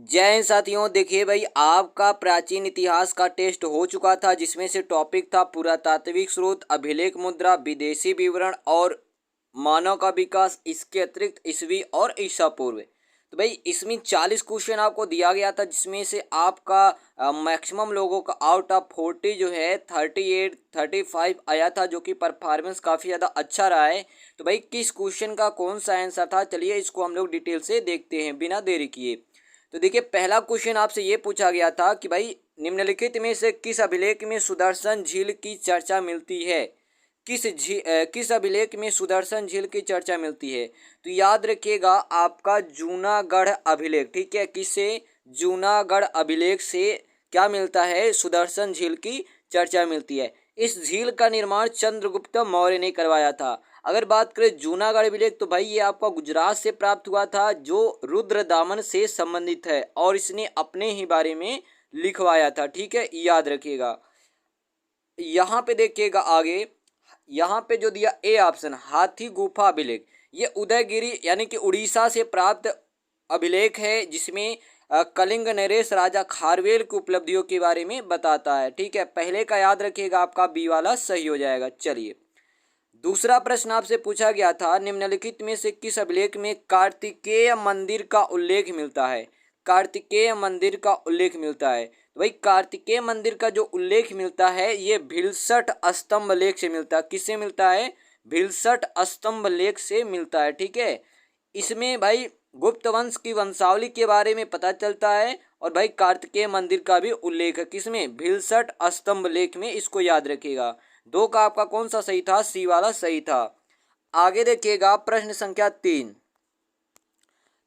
जय हिंद साथियों। देखिए भाई, आपका प्राचीन इतिहास का टेस्ट हो चुका था जिसमें से टॉपिक था पुरातात्विक स्रोत, अभिलेख मुद्रा, विदेशी विवरण और मानव का विकास। इसके अतिरिक्त ईसवी और ईसा पूर्व। तो भाई इसमें 40 क्वेश्चन आपको दिया गया था जिसमें से आपका मैक्सिमम लोगों का आउट ऑफ 40 जो है 38 35 आया था, जो कि परफॉर्मेंस काफ़ी ज़्यादा अच्छा रहा है। तो भाई किस क्वेश्चन का कौन सा आंसर था, चलिए इसको हम लोग डिटेल से देखते हैं बिना देरी किए। तो देखिए, पहला क्वेश्चन आपसे ये पूछा गया था कि भाई निम्नलिखित में से किस अभिलेख में सुदर्शन झील की चर्चा मिलती है। किस अभिलेख में सुदर्शन झील की चर्चा मिलती है। तो याद रखिएगा आपका जूनागढ़ अभिलेख, ठीक है। किससे? जूनागढ़ अभिलेख से क्या मिलता है? सुदर्शन झील की चर्चा मिलती है। इस झील का निर्माण चंद्रगुप्त मौर्य ने करवाया था। अगर बात करें जूनागढ़ अभिलेख, तो भाई ये आपका गुजरात से प्राप्त हुआ था, जो रुद्रदामन से संबंधित है और इसने अपने ही बारे में लिखवाया था, ठीक है, याद रखिएगा। यहाँ पे देखिएगा आगे, यहाँ पे जो दिया ए ऑप्शन, हाथी गुफा अभिलेख, ये उदयगिरी यानी कि उड़ीसा से प्राप्त अभिलेख है जिसमें कलिंग नरेश राजा खारवेल की उपलब्धियों के बारे में बताता है, ठीक है। पहले का याद रखिएगा, आपका बी वाला सही हो जाएगा। चलिए, दूसरा प्रश्न आपसे पूछा गया था, निम्नलिखित में से किस अभिलेख में कार्तिकेय मंदिर का उल्लेख मिलता है। कार्तिकेय मंदिर का उल्लेख मिलता है। तो भाई कार्तिकेय मंदिर का जो उल्लेख मिलता है ये भिलसट स्तंभ लेख से मिलता है। किससे मिलता है? भिलसट स्तंभ लेख से मिलता है, ठीक है। इसमें भाई गुप्त वंश की वंशावली के बारे में पता चलता है और भाई कार्तिकेय मंदिर का भी उल्लेख है। किसमें? भिलसट स्तंभ लेख में, इसको याद रखिएगा। दो का आपका कौन सा सही था? सी वाला सही था। आगे देखिएगा प्रश्न संख्या 3।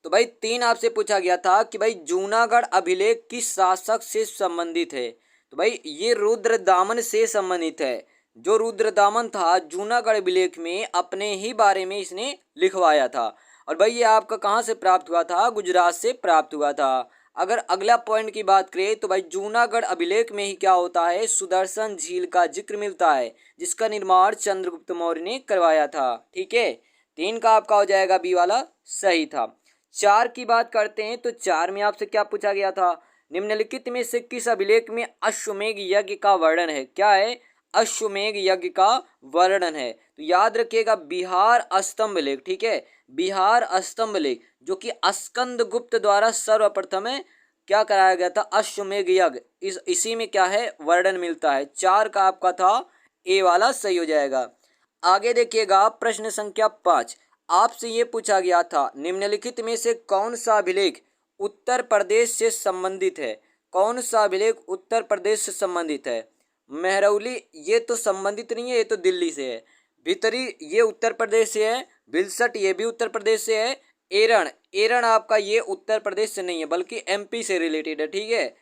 तो भाई 3 आपसे पूछा गया था कि भाई जूनागढ़ अभिलेख किस शासक से संबंधित है। तो भाई ये रुद्रदामन से संबंधित है। जो रुद्रदामन था जूनागढ़ अभिलेख में अपने ही बारे में इसने लिखवाया था। और भाई ये आपका कहाँ से प्राप्त हुआ था? गुजरात से प्राप्त हुआ था। अगर अगला पॉइंट की बात करें तो भाई जूनागढ़ अभिलेख में ही क्या होता है? सुदर्शन झील का जिक्र मिलता है जिसका निर्माण चंद्रगुप्त मौर्य ने करवाया था, ठीक है। 3 का आपका हो जाएगा बी वाला सही था। 4 की बात करते हैं तो 4 में आपसे क्या पूछा गया था? निम्नलिखित में से किस अभिलेख में अश्वमेध यज्ञ का वर्णन है। क्या है? अश्वमेध यज्ञ का वर्णन है। तो याद रखिएगा बिहार स्तंभ लेख, ठीक है। बिहार स्तंभ लेख जो कि स्कंद गुप्त द्वारा सर्वप्रथम क्या कराया गया था? अश्वमेध यज्ञ। इसी में क्या है? वर्णन मिलता है। 4 का आपका था ए वाला सही हो जाएगा। आगे देखिएगा प्रश्न संख्या 5। आपसे ये पूछा गया था, निम्नलिखित में से कौन सा अभिलेख उत्तर प्रदेश से संबंधित है। कौन सा अभिलेख उत्तर प्रदेश से संबंधित है? मेहरौली ये तो संबंधित नहीं है, ये तो दिल्ली से है। भितरी ये उत्तर प्रदेश से है। बिलसट ये भी उत्तर प्रदेश से है। एरण एरण आपका ये उत्तर प्रदेश से नहीं है बल्कि एमपी से रिलेटेड है, ठीक है,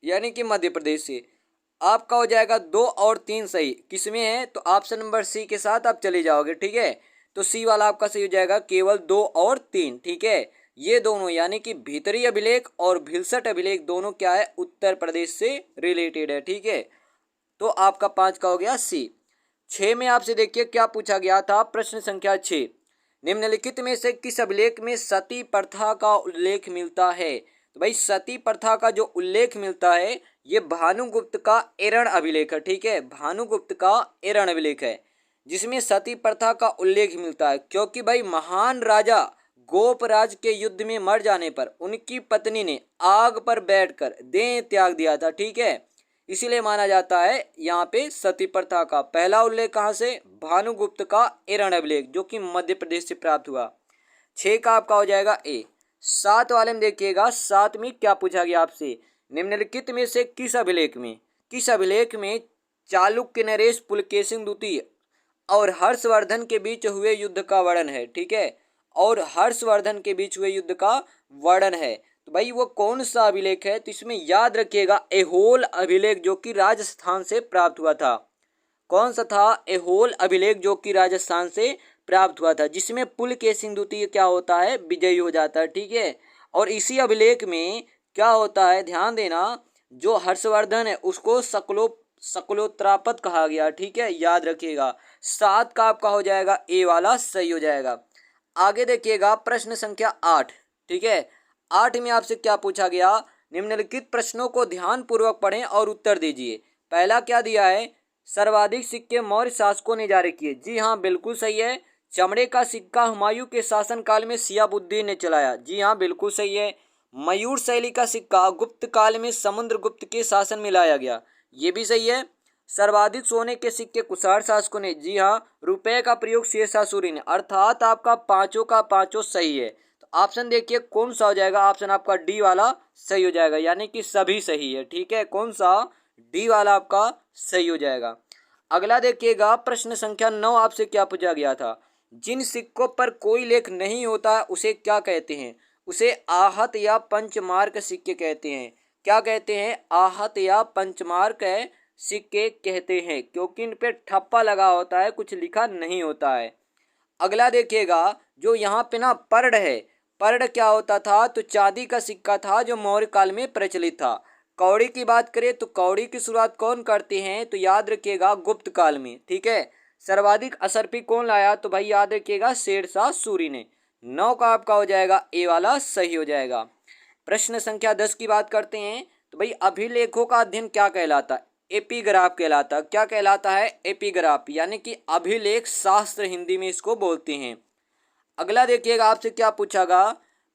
यानी कि मध्य प्रदेश से। आपका हो जाएगा 2 और 3 सही। किसमें है? तो ऑप्शन नंबर सी के साथ आप चले जाओगे, ठीक है। तो सी वाला आपका सही हो जाएगा, केवल 2 और 3, ठीक है। ये दोनों यानी कि भीतरी अभिलेख और भिलसट अभिलेख दोनों क्या है? उत्तर प्रदेश से रिलेटेड है, ठीक है। तो आपका 5 का हो गया सी। 6 में आपसे देखिए क्या पूछा गया था, प्रश्न संख्या 6। निम्नलिखित में से किस अभिलेख में सती प्रथा का उल्लेख मिलता है। तो भाई सती प्रथा का जो उल्लेख मिलता है ये भानुगुप्त का एरण अभिलेख है, ठीक है। भानुगुप्त का एरण अभिलेख है जिसमें सती प्रथा का उल्लेख मिलता है, क्योंकि भाई महान राजा गोपराज के युद्ध में मर जाने पर उनकी पत्नी ने आग पर बैठकर देह त्याग दिया था, ठीक है। इसीलिए माना जाता है यहाँ पे सती प्रथा का पहला उल्लेख कहाँ से? भानुगुप्त का एरण अभिलेख जो कि मध्य प्रदेश से प्राप्त हुआ। 6 का आपका हो जाएगा ए। 7 वाले में देखिएगा, 7 में क्या पूछा गया आपसे, निम्नलिखित में से किस अभिलेख में चालुक्य नरेश पुलकेशिन द्वितीय और हर्षवर्धन के बीच हुए युद्ध का वर्णन है, ठीक है। और हर्षवर्धन के बीच हुए युद्ध का वर्णन है। तो भाई वो कौन सा अभिलेख है? तो इसमें याद रखिएगा एहोल अभिलेख जो कि राजस्थान से प्राप्त हुआ था। कौन सा था? एहोल अभिलेख जो कि राजस्थान से प्राप्त हुआ था, जिसमें पुलकेशिन द्वितीय क्या होता है? विजयी हो जाता है, ठीक है। और इसी अभिलेख में क्या होता है? ध्यान देना, जो हर्षवर्धन है उसको शकलोत्रापत कहा गया, ठीक है, याद रखिएगा। 7 का आपका हो जाएगा ए वाला सही हो जाएगा। आगे देखिएगा प्रश्न संख्या 8, ठीक है। 8 में आपसे क्या पूछा गया, निम्नलिखित प्रश्नों को ध्यानपूर्वक पढ़ें और उत्तर दीजिए। पहला क्या दिया है, सर्वाधिक सिक्के मौर्य शासकों ने जारी किए। जी हाँ, बिल्कुल सही है। चमड़े का सिक्का हुमायूं के शासनकाल में शिहाबुद्दीन ने चलाया। जी हाँ, बिल्कुल सही है। मयूर शैली का सिक्का गुप्त काल में समुद्रगुप्त के शासन में लाया गया। ये भी सही है। सर्वाधिक सोने के सिक्के कुषाण शासकों ने। जी हाँ, रुपए का प्रयोग शेरशाह सूरी ने। अर्थात आपका पांचों का पांचों सही है। तो ऑप्शन देखिए कौन सा हो जाएगा, ऑप्शन आपका डी वाला सही हो जाएगा, यानी कि सभी सही है। ठीक है, कौन सा, डी वाला आपका सही हो जाएगा। अगला देखिएगा, प्रश्न संख्या 9 आपसे क्या पूछा गया था, जिन सिक्कों पर कोई लेख नहीं होता उसे क्या कहते हैं, उसे आहत या पंचमार्क सिक्के कहते हैं। क्या कहते हैं, आहत या पंचमार्क सिक्के कहते हैं, क्योंकि इन पे ठप्पा लगा होता है, कुछ लिखा नहीं होता है। अगला देखिएगा, जो यहाँ पे ना पर्ड है, पर्ड क्या होता था, तो चांदी का सिक्का था जो मौर्य काल में प्रचलित था। कौड़ी की बात करें तो कौड़ी की शुरुआत कौन करते हैं, तो याद रखिएगा गुप्त काल में। ठीक है, सर्वाधिक असरफी कौन लाया, तो भाई याद रखिएगा शेरशाह सूरी ने। 9 का आपका हो जाएगा ए वाला सही हो जाएगा। प्रश्न संख्या 10 की बात करते हैं, तो भाई अभिलेखों का अध्ययन क्या कहलाता है, एपिग्राफ कहलाता। क्या कहलाता है, एपिग्राफ, यानी कि अभिलेख शास्त्र हिंदी में इसको बोलते हैं। अगला देखिएगा, आपसे क्या पूछागा,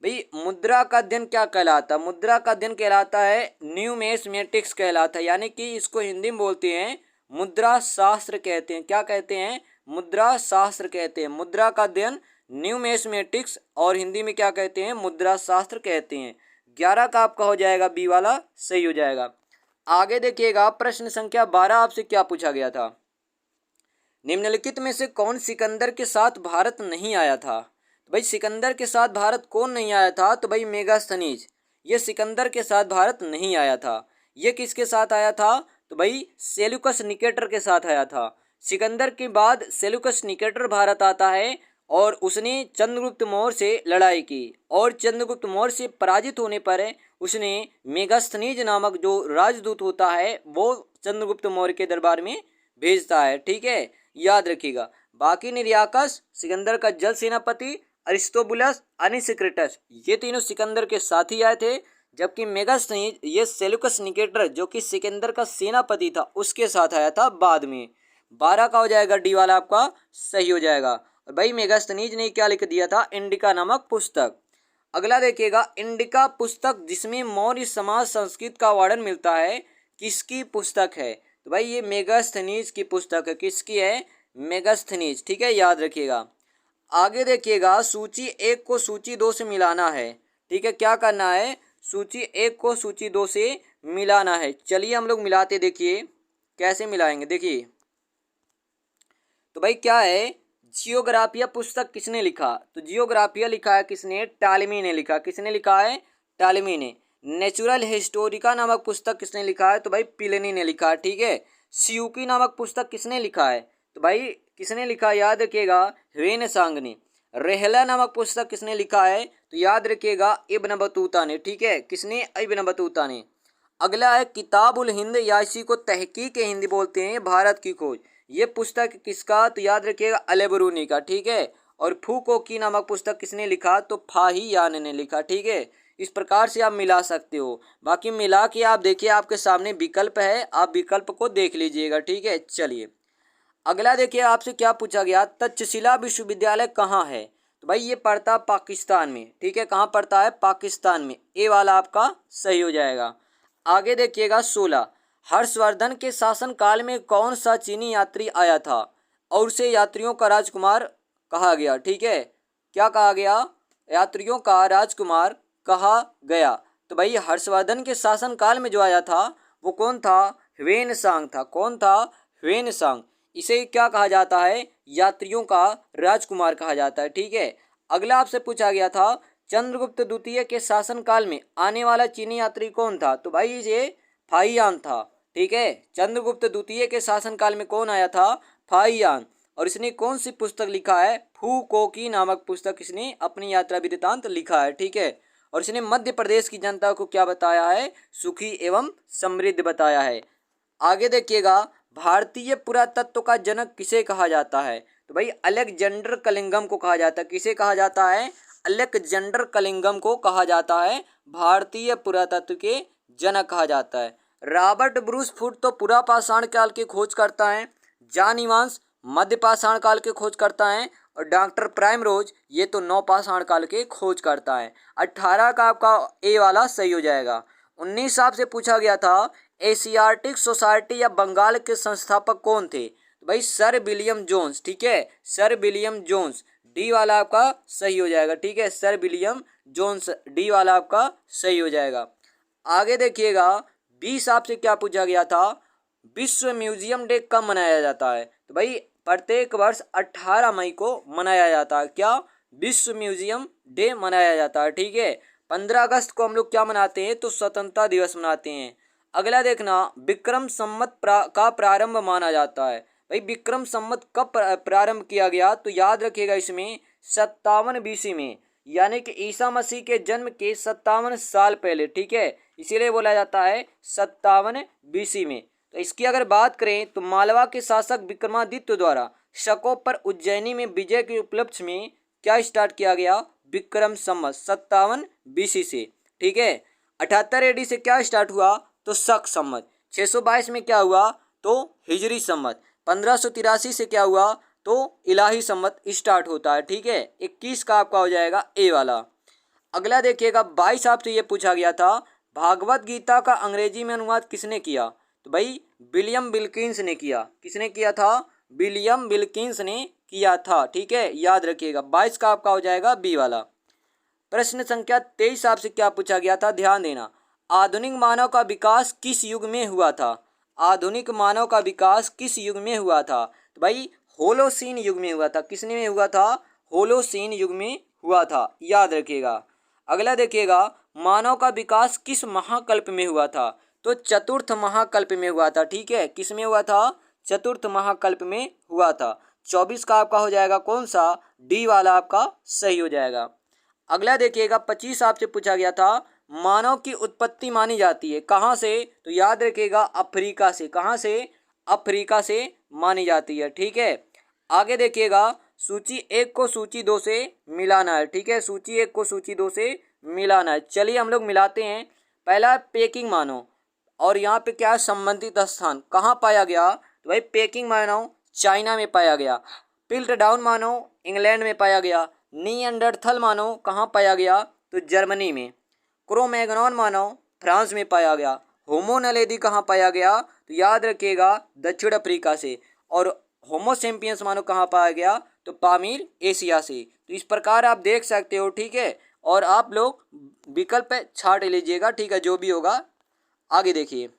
भाई मुद्रा का अध्ययन क्या कहलाता, मुद्रा का अध्ययन कहलाता है न्यूमेस्मेटिक्स कहलाता है, यानी कि इसको हिंदी में बोलते हैं मुद्रा शास्त्र कहते हैं। क्या कहते हैं, मुद्रा शास्त्र कहते हैं। मुद्रा का अध्ययन न्यूमेस्मेटिक्स और हिंदी में क्या कहते हैं, मुद्रा शास्त्र कहते हैं। 11 का आपका हो जाएगा बी वाला सही हो जाएगा। आगे देखिएगा, प्रश्न संख्या 12 आपसे क्या पूछा गया था, निम्नलिखित में से कौन सिकंदर के साथ भारत नहीं आया था। तो भाई सिकंदर के साथ भारत कौन नहीं आया था, तो भाई मेगास्थनीज, ये सिकंदर के साथ भारत नहीं आया था। ये किसके साथ आया था, तो भाई सेल्यूकस निकेटर के साथ आया था। सिकंदर के बाद सेल्यूकस निकेटर भारत आता है और उसने चंद्रगुप्त मौर्य से लड़ाई की, और चंद्रगुप्त मौर्य से पराजित होने पर उसने मेगास्थनीज नामक जो राजदूत होता है वो चंद्रगुप्त मौर्य के दरबार में भेजता है। ठीक है, याद रखिएगा। बाकी निर्याकस, सिकंदर का जल सेनापति, अरिस्तोबुलस, अनिसिक्रिटस, ये तीनों सिकंदर के साथ ही आए थे, जबकि मेगास्थनीज ये सेल्यूकस निकेटर जो कि सिकंदर का सेनापति था उसके साथ आया था बाद में। 12 का हो जाएगा डी वाला आपका सही हो जाएगा। और भाई मेगास्थनीज ने क्या लिख दिया था, इंडिका नामक पुस्तक। अगला देखिएगा, इंडिका पुस्तक जिसमें मौर्य समाज संस्कृति का वर्णन मिलता है, किसकी पुस्तक है, तो भाई ये मेगास्थनीज की पुस्तक है। किसकी है, मेगास्थनीज। ठीक है, याद रखिएगा। आगे देखिएगा, सूची 1 को सूची 2 से मिलाना है। ठीक है, क्या करना है, सूची 1 को सूची 2 से मिलाना है। चलिए हम लोग मिलाते, देखिए कैसे मिलाएंगे। देखिए तो भाई क्या है, जियोग्राफिया पुस्तक किसने लिखा, तो जियोग्राफिया लिखा है किसने, टालमी ने लिखा। किसने लिखा है, टालमी ने। नेचुरल हिस्टोरिका नामक पुस्तक किसने लिखा है, तो भाई प्लिनी ने लिखा है। ठीक है, सियूकी नामक पुस्तक किसने लिखा है, तो भाई किसने लिखा, याद रखिएगा ह्वेनसांग ने। रेहला नामक पुस्तक किसने लिखा है, तो याद रखिएगा इब्न बतूता ने। ठीक है, किसने, इब्न बतूता ने। अगला है किताबुल हिंद, या इसी को तहकीक हिंदी बोलते हैं, भारत की खोज। ये पुस्तक किसका, तो याद रखिएगा अलेबरूनी का। ठीक है, और फूकोकी नामक पुस्तक किसने लिखा, तो फाहियान ने लिखा। ठीक है, इस प्रकार से आप मिला सकते हो। बाकी मिला के आप देखिए, आपके सामने विकल्प है, आप विकल्प को देख लीजिएगा। ठीक है, चलिए अगला देखिए, आपसे क्या पूछा गया, तक्षशिला विश्वविद्यालय कहाँ है, तो भाई ये पड़ता पाकिस्तान में। ठीक है, कहाँ पड़ता है, पाकिस्तान में। ए वाला आपका सही हो जाएगा। आगे देखिएगा 16, हर्षवर्धन के शासनकाल में कौन सा चीनी यात्री आया था और उसे यात्रियों का राजकुमार कहा गया। ठीक है, क्या कहा गया, यात्रियों का राजकुमार कहा गया। तो भाई हर्षवर्धन के शासनकाल में जो आया था वो कौन था, ह्वेनसांग था। कौन था, ह्वेनसांग। इसे क्या कहा जाता है, यात्रियों का राजकुमार कहा जाता है। ठीक है, अगला आपसे पूछा गया था, चंद्रगुप्त द्वितीय के शासनकाल में आने वाला चीनी यात्री कौन था, तो भाई ये फाहियान था। ठीक है, चंद्रगुप्त द्वितीय के शासनकाल में कौन आया था, फाहियान। और इसने कौन सी पुस्तक लिखा है, फूकोकी नामक पुस्तक इसने अपनी यात्रा वृत्तांत लिखा है। ठीक है, और इसने मध्य प्रदेश की जनता को क्या बताया है, सुखी एवं समृद्ध बताया है। आगे देखिएगा, भारतीय पुरातत्व का जनक किसे कहा जाता है, तो भाई अलेक्जेंडर कलिंगम को कहा जाता है। किसे कहा जाता है, अलेक्जेंडर कलिंगम को कहा जाता है भारतीय पुरातत्व के जनक कहा जाता है। रॉबर्ट ब्रूस फुट तो पुरा पाषाण काल की खोज करता है। जॉन इवांस मध्य पाषाण काल की खोज करता है और डॉक्टर प्राइमरोज ये तो नव पाषाण काल के खोज करता है। 18 का आपका ए वाला सही हो जाएगा। 19 आपसे पूछा गया था एशियाटिक सोसाइटी या बंगाल के संस्थापक कौन थे? तो भाई सर विलियम जोन्स, ठीक है, सर विलियम जोन्स, डी वाला आपका सही हो जाएगा। ठीक है, सर विलियम जोन्स, डी वाला आपका सही हो जाएगा। आगे देखिएगा 20 आपसे क्या पूछा गया था, विश्व म्यूजियम डे कब मनाया जाता है? तो भाई प्रत्येक वर्ष 18 मई को मनाया जाता है। क्या? विश्व म्यूजियम डे मनाया जाता है। ठीक है, 15 अगस्त को हम लोग क्या मनाते हैं? तो स्वतंत्रता दिवस मनाते हैं। अगला देखना, विक्रम संवत का प्रारंभ माना जाता है। भाई विक्रम संवत कब प्रारंभ किया गया? तो याद रखिएगा इसमें 57 BC में, यानी कि ईसा मसीह के जन्म के 57 साल पहले। ठीक है, इसीलिए बोला जाता है 57 BC में। तो इसकी अगर बात करें तो मालवा के शासक विक्रमादित्य द्वारा शकों पर उज्जैनी में विजय के उपलक्ष्य में क्या स्टार्ट किया गया? विक्रम संवत 57 BC से। ठीक है, 78 AD से क्या स्टार्ट हुआ? तो शक संवत। 622 में क्या हुआ? तो हिजरी संवत। 1583 से क्या हुआ? तो इलाही संवत स्टार्ट होता है। ठीक है, 21 का आपका हो जाएगा ए वाला। अगला देखिएगा 22 आपसे ये पूछा गया था, भागवत गीता का अंग्रेजी में अनुवाद किसने किया? तो भाई विलियम विल्किंस ने किया। किसने किया था? विलियम विल्किंस ने किया था। ठीक है, याद रखिएगा। 22 का आपका हो जाएगा बी वाला। प्रश्न संख्या 23 आपसे क्या पूछा गया था, ध्यान देना, आधुनिक मानव का विकास किस युग में हुआ था? आधुनिक मानव का विकास किस युग में हुआ था? तो भाई होलोसीन युग में हुआ था। किसने में हुआ था? होलोसीन युग में हुआ था, याद रखिएगा। अगला देखिएगा, मानव का विकास किस महाकल्प में हुआ था? तो चतुर्थ महाकल्प में हुआ था। ठीक है, किस में हुआ था? चतुर्थ महाकल्प में हुआ था। 24 का आपका हो जाएगा कौन सा? डी वाला आपका सही हो जाएगा। अगला देखिएगा 25 आपसे पूछा गया था, मानव की उत्पत्ति मानी जाती है कहाँ से? तो याद रखिएगा अफ्रीका से। कहाँ से? अफ्रीका से मानी जाती है। ठीक है, आगे देखिएगा सूची 1 को सूची 2 से मिलाना है। ठीक है, सूची 1 को सूची 2 से मिलाना है। चलिए हम लोग मिलाते हैं। पहला पेकिंग मानव, और यहाँ पे क्या है? संबंधित स्थान कहाँ पाया गया? तो भाई पेकिंग मानव चाइना में पाया गया। पिल्टडाउन मानव इंग्लैंड में पाया गया। निएंडरथल मानव कहाँ पाया गया? तो जर्मनी में। क्रोमैग्नॉन मानव फ्रांस में पाया गया। होमो नलेदी कहाँ पाया गया? तो याद रखिएगा दक्षिण अफ्रीका से। और होमो सेम्पियंस मानव कहाँ पाया गया? तो पामीर एशिया से। तो इस प्रकार आप देख सकते हो। ठीक है, और आप लोग विकल्प छाट लीजिएगा। ठीक है, जो भी होगा। आगे देखिए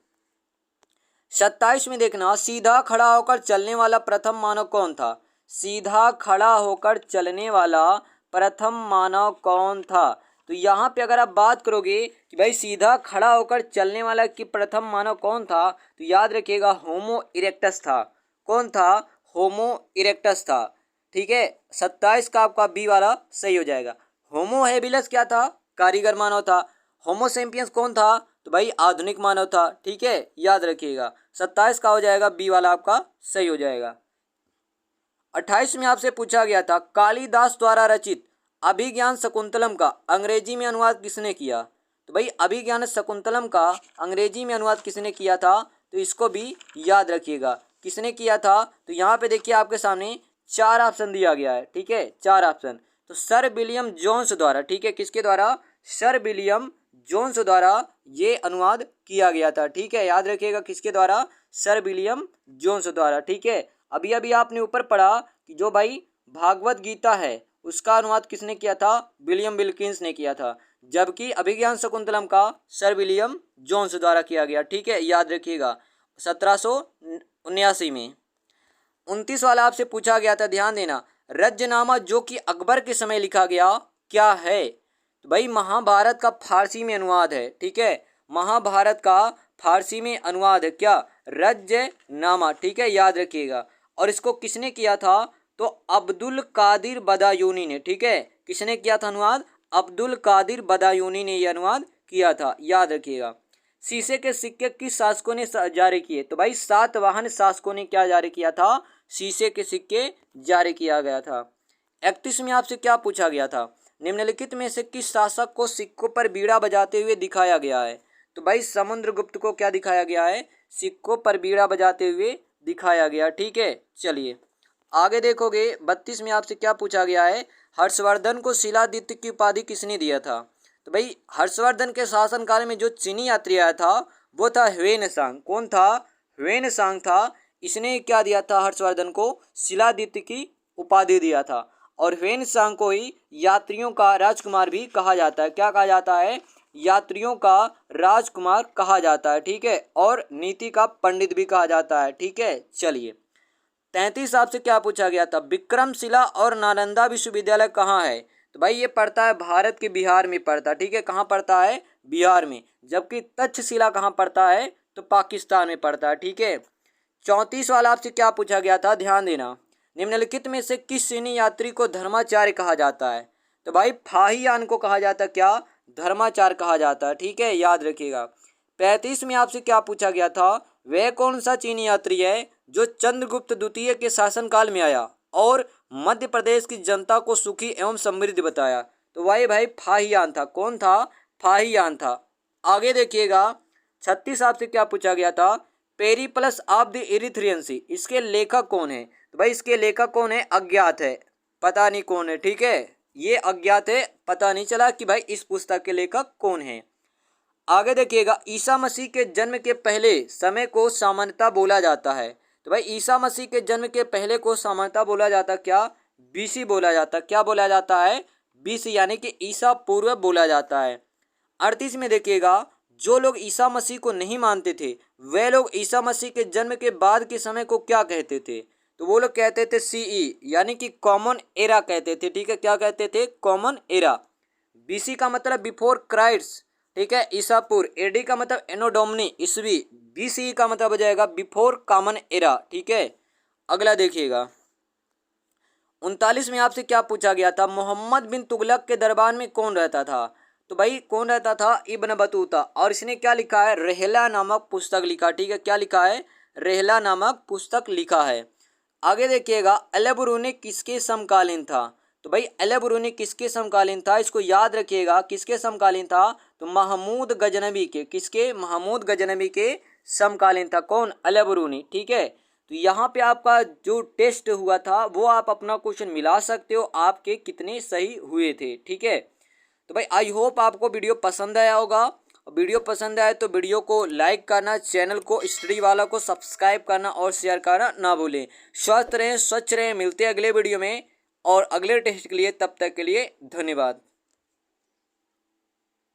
27 में देखना, सीधा खड़ा होकर चलने वाला प्रथम मानव कौन था? सीधा खड़ा होकर चलने वाला प्रथम मानव कौन था? तो यहाँ पे अगर आप बात करोगे कि भाई सीधा खड़ा होकर चलने वाला कि प्रथम मानव कौन था, तो याद रखिएगा होमो इरेक्टस था। कौन था? होमो इरेक्टस था। ठीक है, 27 का आपका बी वाला सही हो जाएगा। होमो हेबिलस क्या था? कारीगर मानव था। होमो सेम्पियंस कौन था? तो भाई आधुनिक मानव था। ठीक है, याद रखिएगा। 27 का हो जाएगा बी वाला आपका सही हो जाएगा। 28 में आपसे पूछा गया था, कालिदास द्वारा रचित अभिज्ञान शकुंतलम का अंग्रेजी में अनुवाद किसने किया? तो भाई अभिज्ञान शकुंतलम का अंग्रेजी में अनुवाद किसने किया था? तो इसको भी याद रखिएगा, किसने किया था? तो यहाँ पे देखिए आपके सामने 4 ऑप्शन दिया गया है। ठीक है, 4 ऑप्शन। तो सर विलियम जोन्स द्वारा। ठीक है, किसके द्वारा? सर विलियम जोन्स द्वारा ये अनुवाद किया गया था। ठीक है, याद रखिएगा किसके द्वारा? सर विलियम जोन्स द्वारा। ठीक है, अभी अभी आपने ऊपर पढ़ा कि जो भाई भागवत गीता है उसका अनुवाद किसने किया था? विलियम विल्किंस ने किया था। जबकि अभिज्ञान शकुंतलम का सर विलियम जोन्स द्वारा किया गया। ठीक है, याद रखिएगा 1779 में। 29 वाला आपसे पूछा गया था, ध्यान देना, रज्जनामा जो कि अकबर के समय लिखा गया क्या है? तो भाई महाभारत का फारसी में अनुवाद है। ठीक है, महाभारत का फारसी में अनुवाद है क्या? रज्जनामा। ठीक है, याद रखिएगा। और इसको किसने किया था? तो अब्दुल कादिर बदायूनी ने। ठीक है, किसने किया था अनुवाद? अब्दुल कादिर बदायूनी ने यह अनुवाद किया था, याद रखिएगा। शीशे के सिक्के किस शासकों ने जारी किए? तो भाई सातवाहन शासकों ने क्या जारी किया था? शीशे के सिक्के जारी किया गया था। 31 में आपसे क्या पूछा गया था, निम्नलिखित में से किस शासक को सिक्कों पर बीड़ा बजाते हुए दिखाया गया है? तो भाई समुद्रगुप्त को क्या दिखाया गया है? सिक्कों पर बीड़ा बजाते हुए दिखाया गया। ठीक है, चलिए आगे देखोगे 32 में आपसे क्या पूछा गया है, हर्षवर्धन को शिलादित्य की उपाधि किसने दिया था? तो भाई हर्षवर्धन के शासनकाल में जो चीनी यात्री आया था वो था ह्वेनसांग। कौन था? ह्वेनसांग था। इसने क्या दिया था? हर्षवर्धन को शिलादित्य की उपाधि दिया था। और ह्वेनसांग को ही यात्रियों का राजकुमार भी कहा जाता है। क्या कहा जाता है? यात्रियों का राजकुमार कहा जाता है। ठीक है, और नीति का पंडित भी कहा जाता है। ठीक है, चलिए 33 आपसे क्या पूछा गया था, विक्रमशिला और नालंदा विश्वविद्यालय कहाँ है? तो भाई ये पड़ता है भारत के बिहार में पड़ता है। ठीक है, कहाँ पड़ता है? बिहार में। जबकि तक्षशिला कहाँ पड़ता है? तो पाकिस्तान में पड़ता है। ठीक है, 34 वाला आपसे क्या पूछा गया था, ध्यान देना, निम्नलिखित में से किस चीनी यात्री को धर्माचार्य कहा जाता है? तो भाई फाहियान को कहा जाता है क्या? धर्माचार्य कहा जाता है। ठीक है, याद रखिएगा। 35 में आपसे क्या पूछा गया था, वह कौन सा चीनी यात्री है जो चंद्रगुप्त द्वितीय के शासनकाल में आया और मध्य प्रदेश की जनता को सुखी एवं समृद्ध बताया? तो भाई फाहियान था। कौन था? फाहियान था। आगे देखिएगा 36 आपसे क्या पूछा गया था, पेरिप्लस ऑफ द इरिथ्रियन सी, इसके लेखक कौन है? तो भाई इसके लेखक कौन है? अज्ञात है, पता नहीं कौन है। ठीक है, ये अज्ञात है, पता नहीं चला कि भाई इस पुस्तक के लेखक कौन है। आगे देखिएगा ईसा मसीह के जन्म के पहले समय को सामान्यतः बोला जाता है। तो भाई ईसा मसीह के जन्म के पहले को सामान्यतः बोला जाता क्या? बीसी बोला जाता। क्या बोला जाता है? बीसी, यानी कि ईसा पूर्व बोला जाता है। 38 में देखिएगा, जो लोग ईसा मसीह को नहीं मानते थे वे लोग ईसा मसीह के जन्म के बाद के समय को क्या कहते थे? तो वो लोग कहते थे सीई, यानी कि कॉमन एरा कहते थे। ठीक है, क्या कहते थे? Common era. बीसी का मतलब बिफोर क्राइस्ट। ठीक है, ईसा पूर्व। एडी का मतलब एनो डोमिनी, ईस्वी। बीसी का मतलब हो जाएगा बिफोर कॉमन एरा। ठीक है, अगला देखिएगा 39 में आपसे क्या पूछा गया था, मोहम्मद बिन तुगलक के दरबार में कौन रहता था? तो भाई कौन रहता था? Ibn Battuta. और इसने क्या लिखा है? रहला नामक पुस्तक लिखा। ठीक है, क्या लिखा है? रहला नामक पुस्तक लिखा है। आगे देखिएगा अल-बरूनी किसके समकालीन था? तो भाई अल-बरूनी किसके समकालीन था? इसको याद रखिएगा, किसके समकालीन था? तो महमूद गजनबी के। किसके? महमूद गजनबी के समकालीन था। कौन? अल-बरूनी। ठीक है, तो यहाँ पे आपका जो टेस्ट हुआ था वो आप अपना क्वेश्चन मिला सकते हो, आपके कितने सही हुए थे। ठीक है, तो भाई आई होप आपको वीडियो पसंद आया होगा। वीडियो पसंद आए तो वीडियो को लाइक करना, चैनल को स्टडी वाला को सब्सक्राइब करना और शेयर करना ना भूलें। स्वस्थ रहें, स्वच्छ रहें। मिलते हैं अगले वीडियो में और अगले टेस्ट के लिए। तब तक के लिए धन्यवाद।